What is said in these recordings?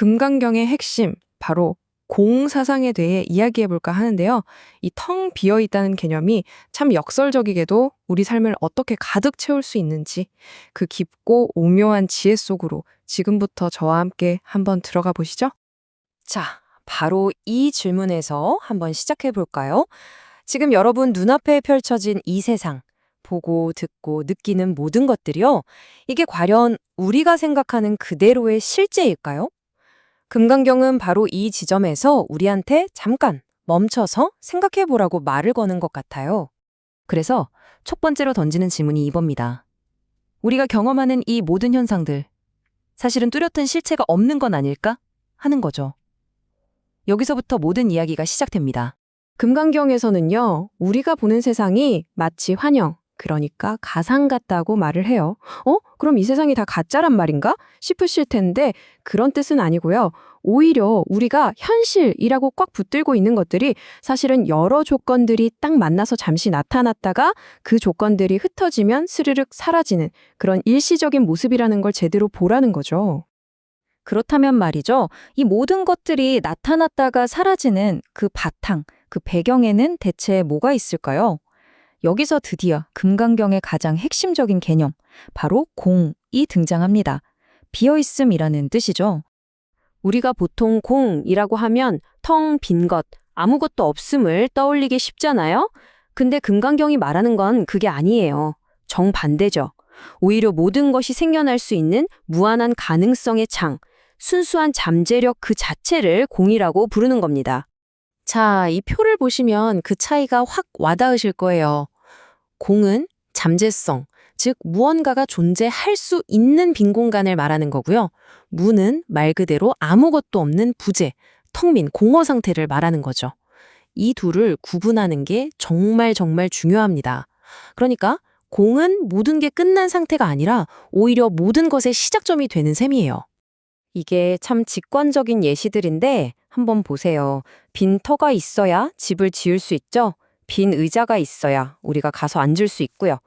금강경의 핵심, 바로 공사상에 대해 이야기해 볼까 하는데요. 이 텅 비어 있다는 개념이 참 역설적이게도 우리 삶을 어떻게 가득 채울 수 있는지 그 깊고 오묘한 지혜 속으로 지금부터 저와 함께 한번 들어가 보시죠. 자, 바로 이 질문에서 한번 시작해 볼까요? 지금 여러분 눈앞에 펼쳐진 이 세상, 보고, 듣고, 느끼는 모든 것들이요. 이게 과연 우리가 생각하는 그대로의 실제일까요? 금강경은 바로 이 지점에서 우리한테 잠깐 멈춰서 생각해 보라고 말을 거는 것 같아요. 그래서 첫 번째로 던지는 질문이 이겁니다. 우리가 경험하는 이 모든 현상들, 사실은 뚜렷한 실체가 없는 건 아닐까? 하는 거죠. 여기서부터 모든 이야기가 시작됩니다. 금강경에서는요, 우리가 보는 세상이 마치 환영, 그러니까 가상 같다고 말을 해요. 그럼 이 세상이 다 가짜란 말인가? 싶으실 텐데 그런 뜻은 아니고요. 오히려 우리가 현실이라고 꽉 붙들고 있는 것들이 사실은 여러 조건들이 딱 만나서 잠시 나타났다가 그 조건들이 흩어지면 스르륵 사라지는 그런 일시적인 모습이라는 걸 제대로 보라는 거죠. 그렇다면 말이죠. 이 모든 것들이 나타났다가 사라지는 그 바탕, 그 배경에는 대체 뭐가 있을까요? 여기서 드디어 금강경의 가장 핵심적인 개념, 바로 공이 등장합니다. 비어있음이라는 뜻이죠. 우리가 보통 공이라고 하면 텅 빈 것, 아무것도 없음을 떠올리기 쉽잖아요? 근데 금강경이 말하는 건 그게 아니에요. 정반대죠. 오히려 모든 것이 생겨날 수 있는 무한한 가능성의 창, 순수한 잠재력 그 자체를 공이라고 부르는 겁니다. 자, 이 표를 보시면 그 차이가 확 와닿으실 거예요. 공은 잠재성, 즉 무언가가 존재할 수 있는 빈 공간을 말하는 거고요. 무는 말 그대로 아무것도 없는 부재, 텅 빈 공허 상태를 말하는 거죠. 이 둘을 구분하는 게 정말 중요합니다. 그러니까 공은 모든 게 끝난 상태가 아니라 오히려 모든 것의 시작점이 되는 셈이에요. 이게 참 직관적인 예시들인데 한번 보세요. 빈 터가 있어야 집을 지을 수 있죠? 빈 의자가 있어야 우리가 가서 앉을 수 있고요.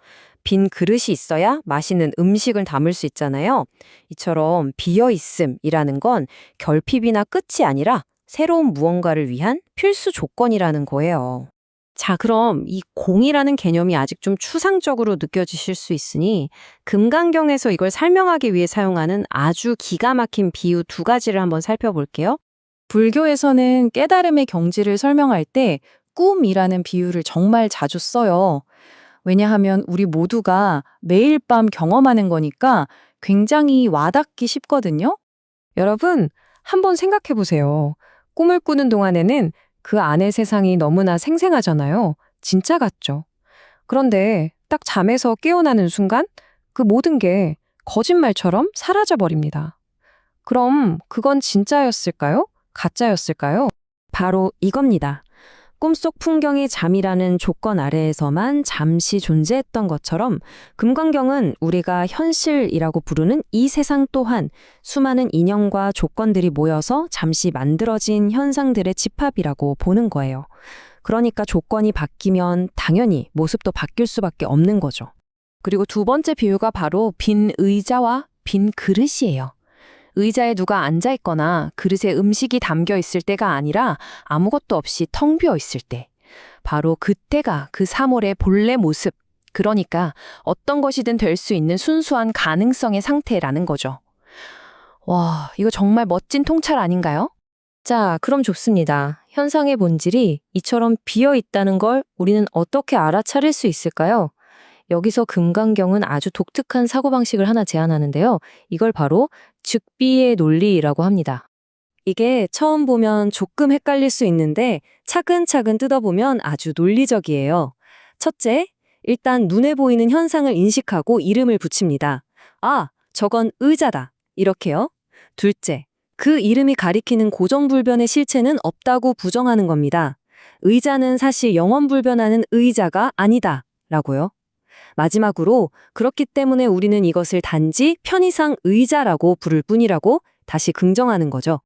빈 그릇이 있어야 맛있는 음식을 담을 수 있잖아요. 이처럼 비어있음이라는 건 결핍이나 끝이 아니라 새로운 무언가를 위한 필수 조건이라는 거예요. 자, 그럼 이 공이라는 개념이 아직 좀 추상적으로 느껴지실 수 있으니 금강경에서 이걸 설명하기 위해 사용하는 아주 기가 막힌 비유 두 가지를 한번 살펴볼게요. 불교에서는 깨달음의 경지를 설명할 때 꿈이라는 비유를 정말 자주 써요. 왜냐하면 우리 모두가 매일 밤 경험하는 거니까 굉장히 와닿기 쉽거든요. 여러분, 한번 생각해 보세요. 꿈을 꾸는 동안에는 그 안의 세상이 너무나 생생하잖아요. 진짜 같죠. 그런데 딱 잠에서 깨어나는 순간 그 모든 게 거짓말처럼 사라져 버립니다. 그럼 그건 진짜였을까요? 가짜였을까요? 바로 이겁니다. 꿈속 풍경이 잠이라는 조건 아래에서만 잠시 존재했던 것처럼 금강경은 우리가 현실이라고 부르는 이 세상 또한 수많은 인연과 조건들이 모여서 잠시 만들어진 현상들의 집합이라고 보는 거예요. 그러니까 조건이 바뀌면 당연히 모습도 바뀔 수밖에 없는 거죠. 그리고 두 번째 비유가 바로 빈 의자와 빈 그릇이에요. 의자에 누가 앉아 있거나 그릇에 음식이 담겨 있을 때가 아니라 아무것도 없이 텅 비어 있을 때. 바로 그때가 그 사물의 본래 모습, 그러니까 어떤 것이든 될 수 있는 순수한 가능성의 상태라는 거죠. 와, 이거 정말 멋진 통찰 아닌가요? 자, 그럼 좋습니다. 현상의 본질이 이처럼 비어 있다는 걸 우리는 어떻게 알아차릴 수 있을까요? 여기서 금강경은 아주 독특한 사고방식을 하나 제안하는데요. 이걸 바로 즉비의 논리라고 합니다. 이게 처음 보면 조금 헷갈릴 수 있는데 차근차근 뜯어보면 아주 논리적이에요. 첫째, 일단 눈에 보이는 현상을 인식하고 이름을 붙입니다. 아, 저건 의자다. 이렇게요. 둘째, 그 이름이 가리키는 고정불변의 실체는 없다고 부정하는 겁니다. 의자는 사실 영원불변하는 의자가 아니다. 라고요. 마지막으로 그렇기 때문에 우리는 이것을 단지 편의상 의자라고 부를 뿐이라고 다시 긍정하는 거죠.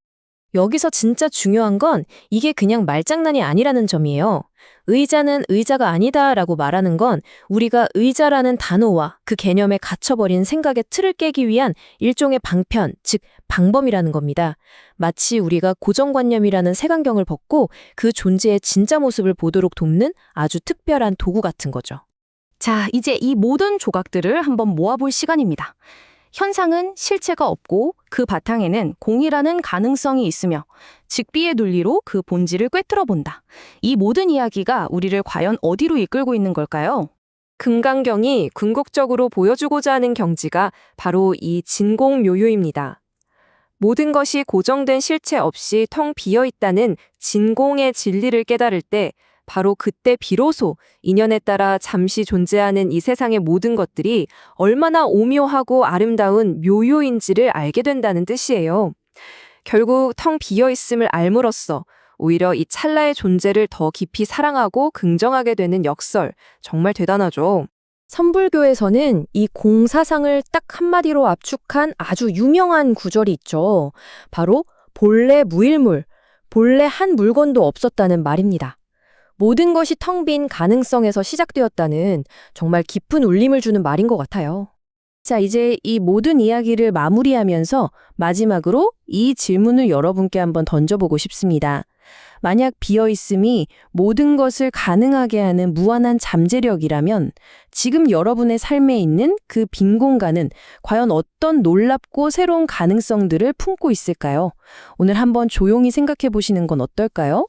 여기서 진짜 중요한 건 이게 그냥 말장난이 아니라는 점이에요. 의자는 의자가 아니다라고 말하는 건 우리가 의자라는 단어와 그 개념에 갇혀버린 생각의 틀을 깨기 위한 일종의 방편, 즉 방범이라는 겁니다. 마치 우리가 고정관념이라는 색안경을 벗고 그 존재의 진짜 모습을 보도록 돕는 아주 특별한 도구 같은 거죠. 자, 이제 이 모든 조각들을 한번 모아볼 시간입니다. 현상은 실체가 없고 그 바탕에는 공이라는 가능성이 있으며 직비의 논리로 그 본질을 꿰뚫어 본다. 이 모든 이야기가 우리를 과연 어디로 이끌고 있는 걸까요? 금강경이 궁극적으로 보여주고자 하는 경지가 바로 이 진공묘유입니다. 모든 것이 고정된 실체 없이 텅 비어 있다는 진공의 진리를 깨달을 때 바로 그때 비로소 인연에 따라 잠시 존재하는 이 세상의 모든 것들이 얼마나 오묘하고 아름다운 묘요인지를 알게 된다는 뜻이에요. 결국 텅 비어 있음을 알므로써 오히려 이 찰나의 존재를 더 깊이 사랑하고 긍정하게 되는 역설, 정말 대단하죠. 선불교에서는 이 공사상을 딱 한마디로 압축한 아주 유명한 구절이 있죠. 바로 본래 무일물, 본래 한 물건도 없었다는 말입니다. 모든 것이 텅 빈 가능성에서 시작되었다는 정말 깊은 울림을 주는 말인 것 같아요. 자, 이제 이 모든 이야기를 마무리하면서 마지막으로 이 질문을 여러분께 한번 던져보고 싶습니다. 만약 비어있음이 모든 것을 가능하게 하는 무한한 잠재력이라면 지금 여러분의 삶에 있는 그 빈 공간은 과연 어떤 놀랍고 새로운 가능성들을 품고 있을까요? 오늘 한번 조용히 생각해 보시는 건 어떨까요?